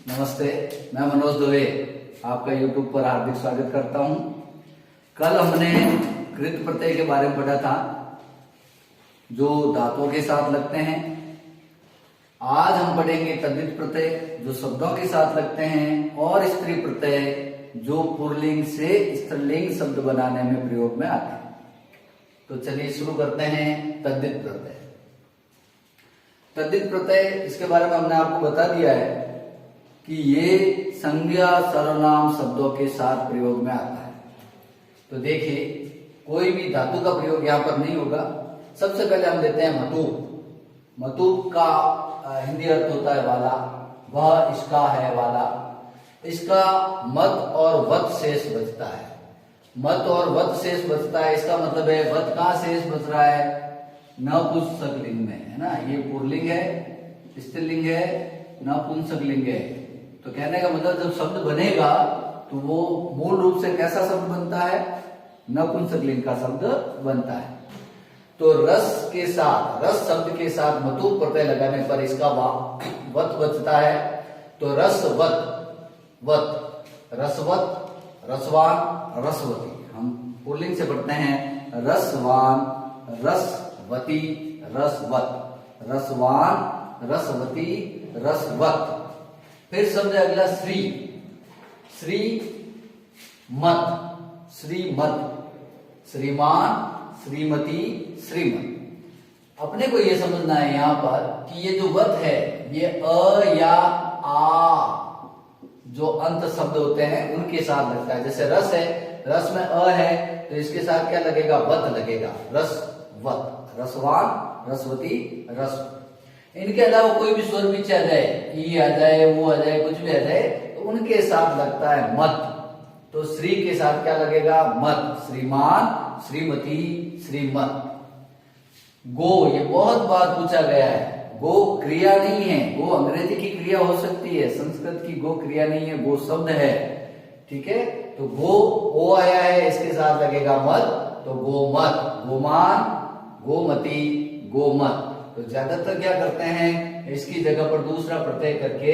नमस्ते, मैं मनोज दुबे आपका YouTube पर हार्दिक स्वागत करता हूं। कल हमने कृत प्रत्यय के बारे में पढ़ा था जो धातुओं के साथ लगते हैं। आज हम पढ़ेंगे तद्धित प्रत्यय जो शब्दों के साथ लगते हैं और स्त्री प्रत्यय जो पुल्लिंग से स्त्रीलिंग शब्द बनाने में प्रयोग में आते हैं। तो चलिए शुरू करते हैं तद्धित प्रत्यय। तद्धित प्रत्यय इसके बारे में हमने आपको बता दिया है कि ये संज्ञा सर्वनाम शब्दों के साथ प्रयोग में आता है। तो देखिए, कोई भी धातु का प्रयोग यहाँ पर नहीं होगा। सबसे पहले हम लेते हैं मतूब। मतूब का हिंदी अर्थ होता है वाला, वह इसका है वाला। इसका मत और वत शेष बचता है। मत और वत शेष बचता है, इसका मतलब है वत कहाँ शेष बच रहा है? नपुंसक लिंग में, है ना। ये पुल्लिंग है, स्त्रीलिंग है, नपुंसक लिंग है। तो कहने का मतलब जब शब्द बनेगा तो वो मूल रूप से कैसा शब्द बनता है? नपुंसक लिंग का शब्द बनता है। तो रस के साथ, रस शब्द के साथ मतूब प्रत्यय लगाने पर इसका वत बचता है। तो रसवत, वत, रसवत, रसवान, रसवती। हम पुल्लिंग से पढ़ते हैं रसवान, रसवती, रसवत, रसवान, रसवती, रसवत। फिर शब्द अगला श्री, श्री मत, श्रीमत, श्रीमान, श्रीमती, श्रीमत। अपने को यह समझना है यहां पर कि ये जो वत है ये अ या आ जो अंत शब्द होते हैं उनके साथ लगता है। जैसे रस है, रस में अ है तो इसके साथ क्या लगेगा? वत लगेगा, रस वत, रसवान, रसवती, रस। इनके अलावा कोई भी स्वर पीछे आ जाए, ई आ जाए, वो आ जाए, कुछ भी आ जाए तो उनके साथ लगता है मत। तो श्री के साथ क्या लगेगा? मत, श्रीमान, श्रीमती, श्रीमत। गो, ये बहुत बार पूछा गया है। गो क्रिया नहीं है, गो अंग्रेजी की क्रिया हो सकती है, संस्कृत की गो क्रिया नहीं है, गो शब्द है। ठीक है, तो गो ओ आया है, इसके साथ लगेगा मत, तो गोमत, गोमान, गोमती, गोमत। तो ज्यादातर क्या करते हैं, इसकी जगह पर दूसरा प्रत्यय करके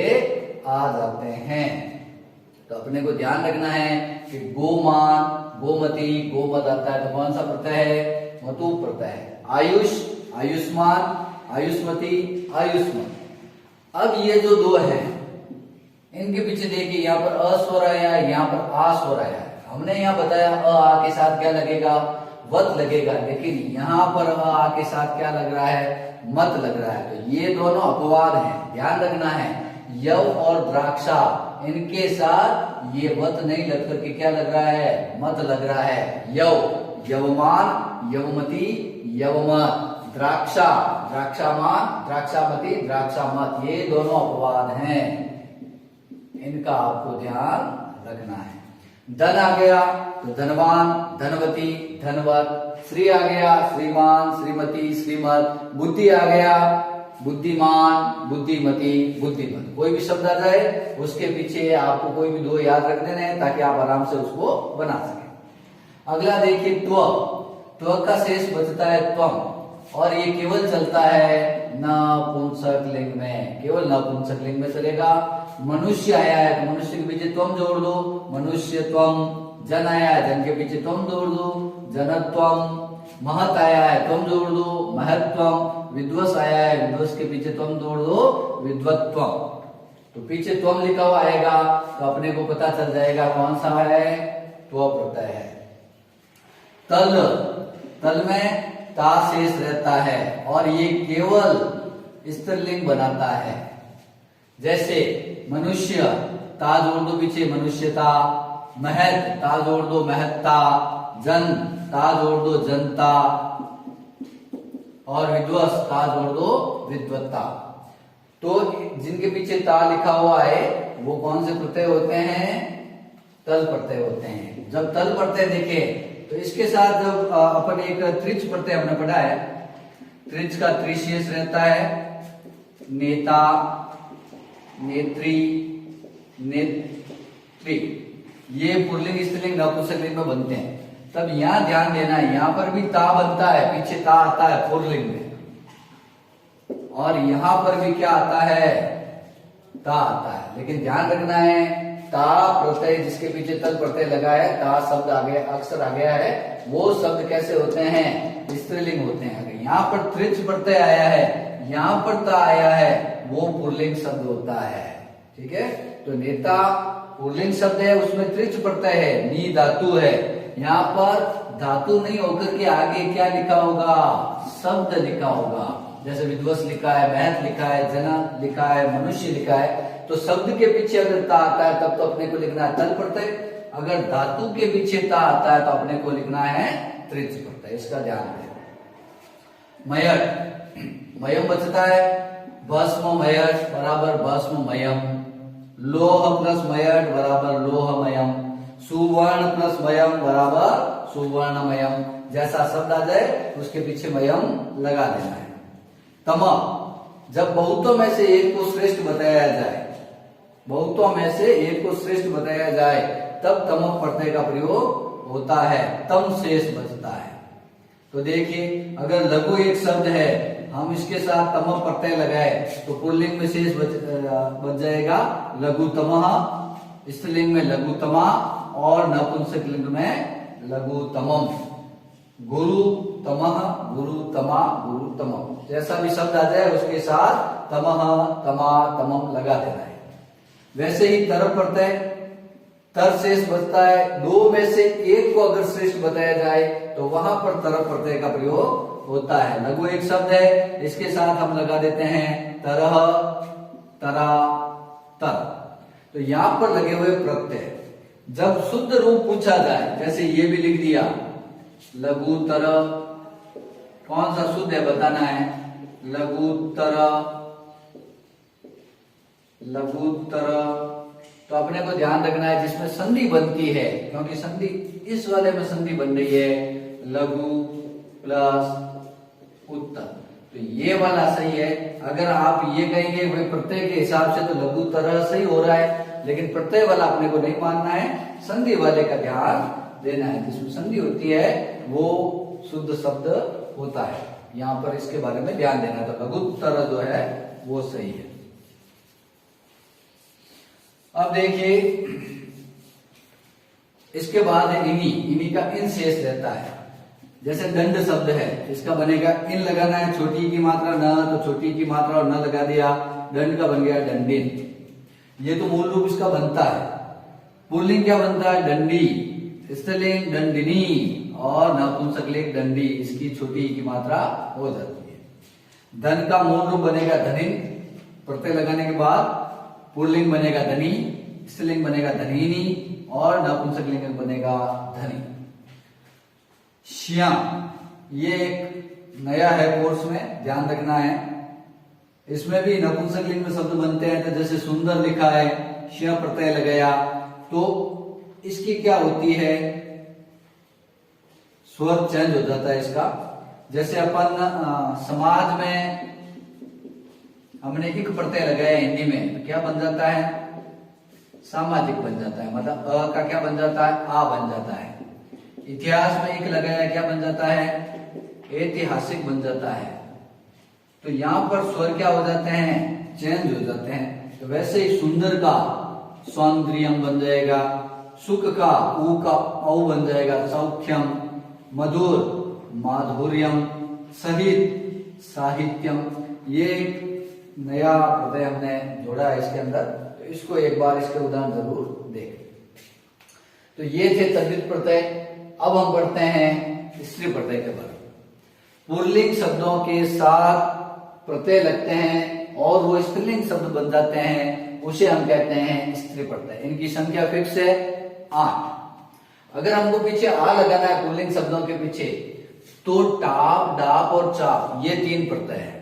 आ जाते हैं। तो अपने को ध्यान रखना है कि गोमान, गोमती, गोमत आता है तो कौन सा प्रत्यय है? मतूब प्रत्यय है। आयुष, आयुष्मान, आयुष्मती, आयुष्मत। अब ये जो दो हैं इनके पीछे देखिए, यहाँ पर अ स्वर आया, यहाँ पर आ स्वर आया। हमने यहाँ बताया अ आ के साथ क्या लगेगा? वत लगेगा, लेकिन यहाँ पर अ आ के साथ क्या लग रहा है? मत लग रहा है। तो ये दोनों अपवाद हैं, ध्यान रखना है। यव और द्राक्षा, इनके साथ ये वत नहीं लग करके क्या लग रहा है? मत लग रहा है। यव, यवमान, यवमती, यवमत। द्राक्षा, द्राक्षामान, द्राक्षामती, द्राक्षामत। ये दोनों अपवाद हैं, इनका आपको ध्यान रखना है। धन आ गया तो धनवान, धनवती, धनवत। श्री आ गया, श्रीमान, श्रीमती, श्रीमत। बुद्धि आ गया, बुद्धिमान, बुद्धिमती, बुद्धिमत। कोई भी शब्द आ जाए उसके पीछे आपको कोई भी दो याद रख देने हैं ताकि आप आराम से उसको बना सकें। अगला देखिए त्व। त्व का शेष बचता है त्वम, और ये केवल चलता है नपुंसक लिंग में, केवल नपुंसक लिंग में चलेगा। मनुष्य आया है तो मनुष्य के पीछे त्वम जोड़ दो, मनुष्य त्वम। जन आया है, जन के पीछे त्वम जोड़ दो, जनत्वम। महत आया है, त्वम जोड़ दो, महत्वम। विद्वस आया है, विद्वस के पीछे त्वम जोड़ दो, विद्वत्वम। तो पीछे त्वम लिखा हुआ आएगा तो अपने को पता चल जाएगा कौन सा है? त्व प्रत्यय है। तल, तल में ता शेष रहता है और ये केवल स्त्रीलिंग बनाता है। जैसे मनुष्य, ता जोड़ दो पीछे, मनुष्यता। महत, ता जोड़ दो, महत्ता। जन, ता जोड़ दो, जनता। और विद्वस, ता जोड़ दो, विद्वत्ता। तो जिनके पीछे ता लिखा हुआ है वो कौन से प्रत्यय होते हैं? तल प्रत्यय होते हैं। जब तल प्रत्यय देखें तो इसके साथ जब अपन एक त्रिच प्रत्यय हमने पढ़ा है, त्रिच का त्रिशेष रहता है। नेता, नेत्री, नेत्री। ये पुल्लिंग, स्त्रीलिंग, नपुंसक लिंग में बनते हैं। तब यहां ध्यान देना है, यहां पर भी ता बनता है, पीछे ता आता है पुल्लिंग में। और यहां पर भी क्या आता है? ता आता है, लेकिन ध्यान रखना है ता प्रत्यय जिसके पीछे तल प्रत्यय लगा है, ता शब्द आ गया, अक्षर आ गया है, वो शब्द कैसे होते हैं, स्त्रीलिंग होते हैं। अगर यहाँ पर त्रिच प्रत्यय आया है, यहाँ पर ता आया है, वो पुल्लिंग शब्द होता है। ठीक है, तो नेता पुल्लिंग शब्द है, उसमें त्रिच प्रत्यय है, नी धातु है। यहाँ पर धातु नहीं होकर के आगे क्या लिखा होगा, शब्द लिखा होगा। जैसे विध्वंस लिखा है, महत लिखा है, जना लिखा है, मनुष्य लिखा है, तो शब्द के पीछे अगर ता आता है तब तो अपने को लिखना है तल प्रत्यय, अगर धातु के पीछे ता आता है तो अपने को लिखना है त्रिच प्रत्यय। इसका ध्यान रखें। मयट, मयम बचता है, भस्म मयट बराबर भस्म मयम, लोह प्लस मयट बराबर लोहमयम, सुवर्ण प्लस मयम बराबर सुवर्णमयम। जैसा शब्द आ जाए उसके पीछे मयम लगा देना है। तम, जब बहुतों में से एक को श्रेष्ठ बताया जाए, बहुतों में से एक को श्रेष्ठ बताया जाए, तब तम प्रत्यय का प्रयोग होता है, तम शेष बचता है। तो देखिए, अगर लघु एक शब्द है, हम इसके साथ तम प्रत्यय लगाए तो पुल्लिंग में शेष बच जाएगा लघुतमः, स्त्रीलिंग में लघुतमा और नपुंसक लिंग में लघुतमम। गुरु तमः, गुरु तमा, गुरु तमम, जैसा भी शब्द आ जाए उसके साथ तमः, तमा, तमम लगा देना है। वैसे ही तर प्रत्यय, तर शेष बचता है, दो में से एक को अगर श्रेष्ठ बताया जाए तो वहां पर तर प्रत्यय का प्रयोग होता है। लघु एक शब्द है, इसके साथ हम लगा देते हैं तरह, तरा, तर। तो यहां पर लगे हुए प्रत्यय जब शुद्ध रूप पूछा जाए, जैसे ये भी लिख दिया लघुतर, कौन सा शुद्ध है बताना है, लघुतर, लघुतर। तो अपने को ध्यान रखना है जिसमें संधि बनती है, क्योंकि संधि इस वाले में संधि बन रही है, लघु प्लस उत्तर, तो ये वाला सही है। अगर आप ये कहेंगे भाई प्रत्यय के हिसाब से तो लघु तरह सही हो रहा है, लेकिन प्रत्यय वाला अपने को नहीं मानना है, संधि वाले का ध्यान देना है। जिसमें संधि होती है वो शुद्ध शब्द होता है, यहाँ पर इसके बारे में ध्यान देना। तो लघु तरह जो है वो सही है। अब देखिए, इसके बाद है इनी, इनी का इन शेष रहता है। जैसे दंड शब्द है, इसका बनेगा इन लगाना है, छोटी की मात्रा न, तो छोटी की मात्रा और न लगा दिया, दंड का बन गया दंडिन। ये तो मूल रूप इसका बनता है। पुल्लिंग क्या बनता है, दंडी, स्त्रीलिंग दंडिनी और नपुंसकलिंग दंडी, इसकी छोटी की मात्रा हो जाती है। धन का मूल रूप बनेगा धनिन, प्रत्यय लगाने के बाद पुल्लिंग बनेगा धनी, स्त्रीलिंग बनेगा धनीनी और नपुंसकलिंग बनेगा धनी। श्याम, ये एक नया है कोर्स में, ध्यान रखना है। इसमें भी नपुंसकलिंग में शब्द बनते हैं। तो जैसे सुंदर लिखा है, श्या प्रत्यय लगाया, तो इसकी क्या होती है, स्वर चेंज हो जाता है इसका। जैसे अपन समाज में हमने एक प्रत्यय लगाया हिंदी में, तो क्या बन जाता है, सामाजिक बन जाता है, मतलब अ का क्या बन जाता है, आ बन जाता है। इतिहास में एक लगाया, क्या बन जाता है, ऐतिहासिक बन जाता है। तो यहाँ पर स्वर क्या हो जाते हैं, चेंज हो जाते हैं। तो वैसे ही सुंदर का सौंदर्यम बन जाएगा, सुख का ऊ का औ बन जाएगा सौख्यम, मधुर माधुर्यम, सहित साहित्यम। ये एक नया प्रत्यय हमने जोड़ा है इसके अंदर, तो इसको एक बार इसके उदाहरण जरूर देखें। तो ये थे तद्धित प्रत्यय। अब हम पढ़ते हैं स्त्री प्रत्यय के बारे में। पुल्लिंग शब्दों के साथ प्रत्यय लगते हैं और वो स्त्रीलिंग शब्द बन जाते हैं, उसे हम कहते हैं स्त्री प्रत्यय। इनकी संख्या फिक्स है 8। अगर हमको पीछे आ लगाना है पुल्लिंग शब्दों के पीछे, तो टाप, डाप और चाप, ये 3 प्रत्यय है।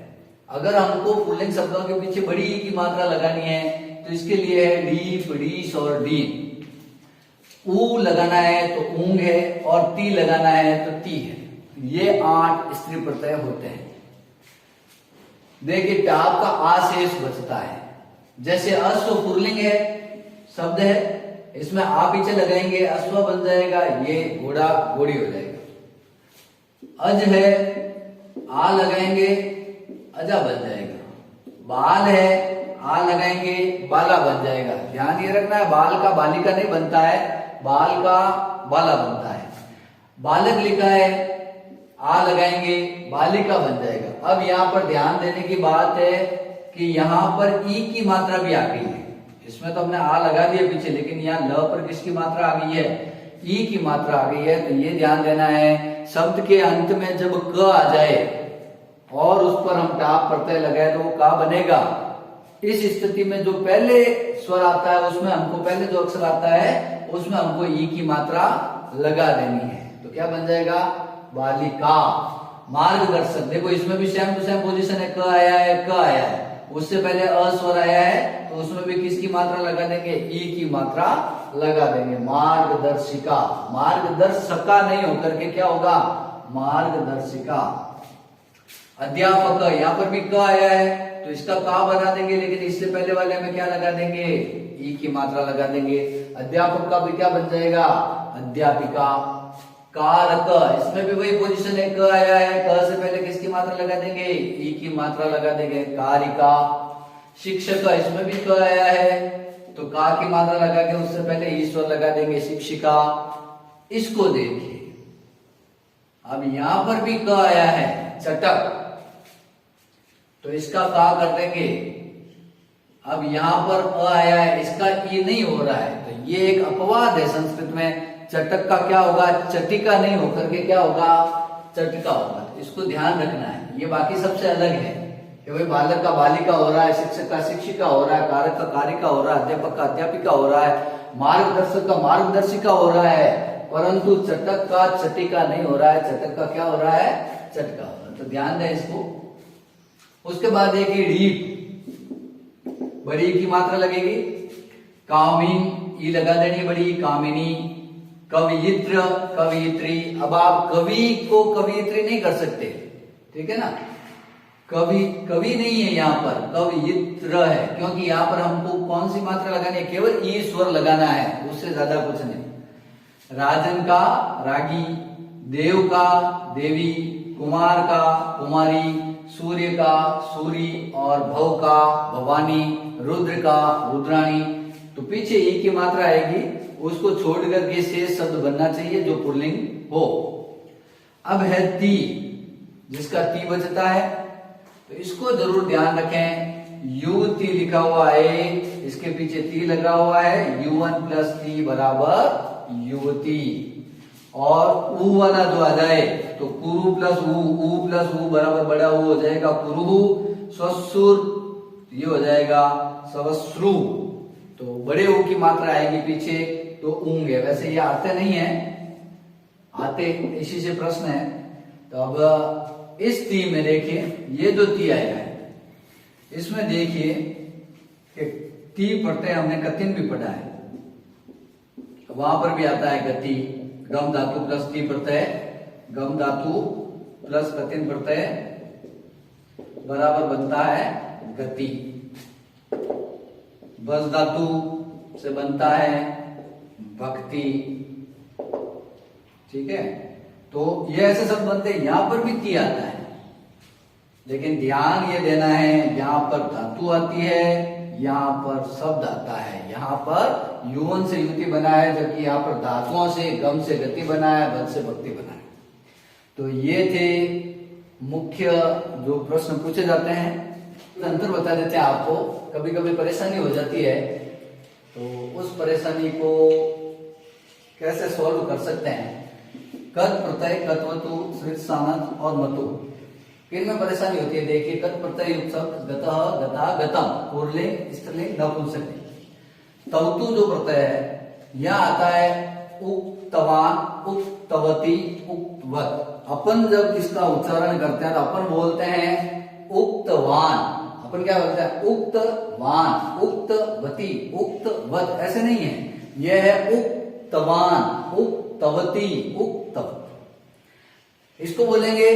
अगर हमको पुल्लिंग शब्दों के पीछे बड़ी ई की मात्रा लगानी है तो इसके लिए है डीप, डीस और डीन। ऊ लगाना है तो ऊंग है, और ती लगाना है तो ती है। ये 8 स्त्री प्रत्यय होते हैं। देखिए, टाप का आ शेष बचता है। जैसे अश्व पुल्लिंग है, शब्द है, इसमें आ पीछे लगाएंगे, अश्व बन जाएगा, ये घोड़ा घोड़ी हो जाएगा। अज है, आ लगाएंगे, अजा बन जाएगा। बाल है, आ लगाएंगे बाला बन जाएगा। ध्यान ये रखना है, बाल का बालिका नहीं बनता है, बाल का बाला बनता है। बालक लिखा है, आ लगाएंगे बालिका बन जाएगा। अब यहाँ पर ध्यान देने की बात है कि यहाँ पर ई की मात्रा भी आ गई है। इसमें तो हमने आ लगा दिया पीछे, लेकिन यहाँ ल पर किसकी मात्रा आ गई है? ई की मात्रा आ गई है। तो ये ध्यान देना है, शब्द के अंत में जब क आ जाए और उस पर हम टाप प्रत्यय लगाए तो वो का बनेगा। इस स्थिति में जो पहले स्वर आता है उसमें हमको, पहले जो अक्षर आता है उसमें हमको ई की मात्रा लगा देनी है। तो क्या बन जाएगा? बालिका। मार्गदर्शक, देखो इसमें भी सेम टू सेम पोजीशन है, क आया है, क आया है, उससे पहले अ स्वर आया है तो उसमें भी किसकी मात्रा लगा देंगे? ई की मात्रा लगा देंगे। मार्गदर्शिका, मार्गदर्शका नहीं होकर के क्या होगा? मार्गदर्शिका। अध्यापक, यहाँ पर भी क आया है तो इसका का बना देंगे, लेकिन इससे पहले वाले में क्या लगा देंगे? ई की मात्रा लगा देंगे। अध्यापक का भी क्या बन जाएगा? अध्यापिका। कारक, इसमें भी वही पोजीशन है, क आया है, क से पहले किसकी मात्रा लगा देंगे? ई की मात्रा लगा देंगे। कारिका। शिक्षक, इसमें भी क आया है तो का की मात्रा लगा के उससे पहले ई स्वर लगा देंगे। शिक्षिका। इसको देखिए, अब यहां पर भी क आया है, चटक, तो इसका का कर देंगे। अब यहां पर अ आया है, इसका ई नहीं हो रहा है, तो ये एक अपवाद है संस्कृत में। चटक का क्या होगा? चटिका नहीं होकर के क्या होगा? चटिका होगा। इसको ध्यान रखना है, ये बाकी सबसे अलग है कि भाई बालक का बालिका हो रहा है, शिक्षक का शिक्षिका हो रहा है, कारक का कारिका हो रहा है, अध्यापक का अध्यापिका हो रहा है, मार्गदर्शक का मार्गदर्शिका हो रहा है, परंतु चटक का चटिका नहीं हो रहा है। चटक का क्या हो रहा है? चटका हो रहा है। तो ध्यान दें इसको। उसके बाद एक रीप, बड़ी की मात्रा लगेगी। कामिन, ई लगा देनी बड़ी। कामिनी। कवियित्र, कवियित्री। अब आप कवि को कवियित्री नहीं कर सकते, ठीक है ना? कवि कवि नहीं है यहाँ पर, कवियित्र है, क्योंकि यहाँ पर हमको कौन सी मात्रा लगानी है? केवल ई स्वर लगाना है, उससे ज्यादा कुछ नहीं। राजन का रागी, देव का देवी, कुमार का कुमारी, सूर्य का सूरी और भव का भवानी, रुद्र का रुद्राणी। तो पीछे ई की मात्रा आएगी, उसको छोड़ करके शेष शब्द बनना चाहिए जो पुल्लिंग हो। अब है ती, जिसका ती बचता है, तो इसको जरूर ध्यान रखें। युवती लिखा हुआ है, इसके पीछे ती लगा हुआ है, U1 प्लस ती बराबर युवती। और ऊ वाला जो आ जाए तो कुरु प्लस ऊ प्लस ऊ बराबर बड़ा ऊ हो जाएगा कुरु। स्वसुर ये हो जाएगा सवस्रु। तो बड़े ऊ की मात्रा आएगी पीछे तो ऊंग है। वैसे ये आते नहीं है, आते इसी से प्रश्न है। तो अब इस ती में देखिए, ये जो ती आया है इसमें देखिए कि ती पढ़ते हमने कतिन भी पढ़ा है, वहां पर भी आता है गति। गम धातु प्लस ती प्रत्यय, गम धातु प्लस कतिन प्रत्यय बराबर बनता है गति। बस धातु से बनता है भक्ति, ठीक है। तो ये ऐसे शब्द बनते हैं, यहां पर भी ती आता है, लेकिन ध्यान ये देना है यहां पर धातु आती है, यहां पर शब्द आता है। यहां पर युवन से युति बना है, जबकि यहां पर धातुओं से गम से गति बना है, बद से भक्ति बना है। तो ये थे मुख्य जो प्रश्न पूछे जाते हैं। अंतर बता देते हैं आपको, कभी कभी परेशानी हो जाती है तो उस परेशानी को कैसे सॉल्व कर सकते हैं। कत प्रत्यय, कत्वतु, सृत सानत और मतु, इनमें परेशानी होती है। देखिए, कत प्रत्यय युक्त शब्द गतः, गता, गतम, पुल्लिंग, स्त्रीलिंग, नपुंसकलिंग। तवतु जो प्रत्यय है यह आता है उक्तवान, उक्तवती, उक्तवत। अपन जब इसका उच्चारण करते हैं तो अपन बोलते हैं उक्तवान। अपन क्या बोलते हैं? उक्तवान, उक्तवती, उक्तवत, ऐसे नहीं है। यह है उक्तवान, उक्तवती, उक्तवत। इसको बोलेंगे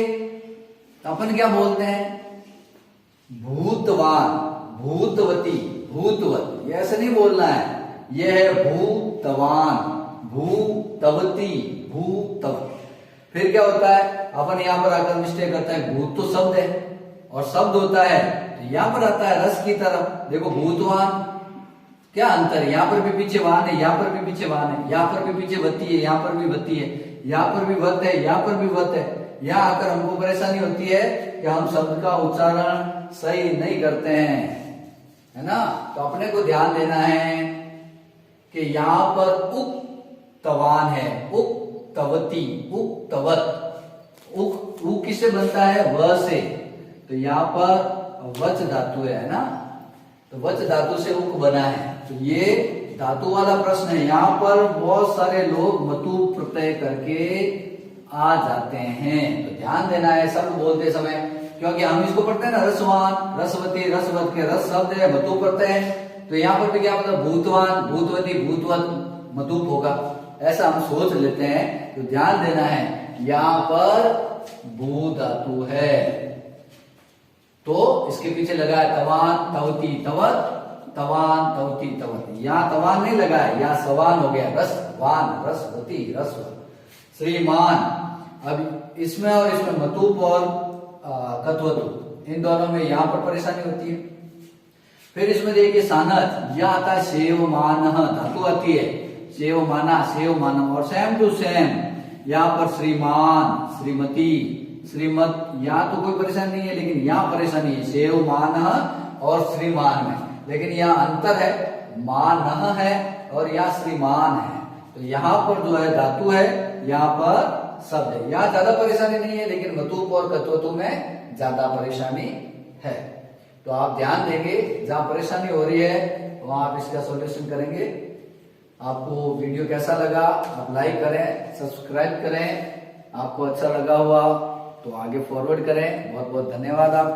अपन क्या बोलते हैं? भूतवान, भूतवती, भूतवत। ये ऐसे नहीं बोलना है, यह है भूतवान, भूतवती, भूतवत। फिर क्या होता है, अपन यहां पर आकर मिस्टेक करता है। भूत तो शब्द है और शब्द होता है तो यहाँ पर आता है रस की तरफ। देखो भूतवान, क्या अंतर है, यहाँ पर भी पीछे वाहन है, यहाँ पर भी पीछे वाहन है, यहाँ पर भी पीछे वती है, यहाँ पर भी वती है, यहाँ पर भी वत है, यहाँ पर भी वत है। यहाँ आकर हमको परेशानी होती है कि हम शब्द का उच्चारण सही नहीं करते हैं, है ना। तो अपने को ध्यान देना है कि यहाँ पर उक्तवान है, उक्तवती, उक्तवत, उ किससे बनता है, व से। तो यहाँ पर वच धातु है ना, तो वच धातु से उक बना है। तो ये धातु वाला प्रश्न है। यहाँ पर बहुत सारे लोग मतु प्रत्यय करके आ जाते हैं, तो ध्यान देना है शब्द बोलते समय, क्योंकि हम इसको पढ़ते हैं ना, रसवान, रसवती, रसवत के रस शब्द है, मतु प्रत्यय है। तो यहाँ पर भी क्या मतलब भूतवान, भूतवती, भूतवत मतुप होगा, ऐसा हम सोच लेते हैं। तो ध्यान देना है यहाँ पर भू धातु है, तो इसके पीछे लगा है तवान, तवती, तवत, तवान, तवती, तवत। यहाँ तवान नहीं लगा है, यहाँ सवान हो गया, रसवान, रसवती, रसव। श्रीमान, अब इसमें और इसमें मतुप और कत्वतु, इन दोनों में यहाँ पर परेशानी होती है। फिर इसमें देखिए सानत, यह आता है सेवमान, धातु आती है सेवमाना, सेवमानम, और सेम टू सेम यहाँ पर श्रीमान, श्रीमती, श्रीमत, यहाँ तो कोई परेशानी नहीं है, लेकिन यहाँ परेशानी है सेवमान और श्रीमान में। लेकिन यहाँ अंतर है, मान है और यहाँ श्रीमान है। तो यहाँ पर जो है धातु है, यहाँ पर शब्द है। यहाँ ज्यादा परेशानी नहीं है, लेकिन मतुप और कत्वतु में ज्यादा परेशानी है। तो आप ध्यान देंगे, जहां परेशानी हो रही है वहां आप इसका सॉल्यूशन करेंगे। आपको वीडियो कैसा लगा, आप लाइक करें, सब्सक्राइब करें। आपको अच्छा लगा हुआ तो आगे फॉरवर्ड करें। बहुत बहुत धन्यवाद आपका।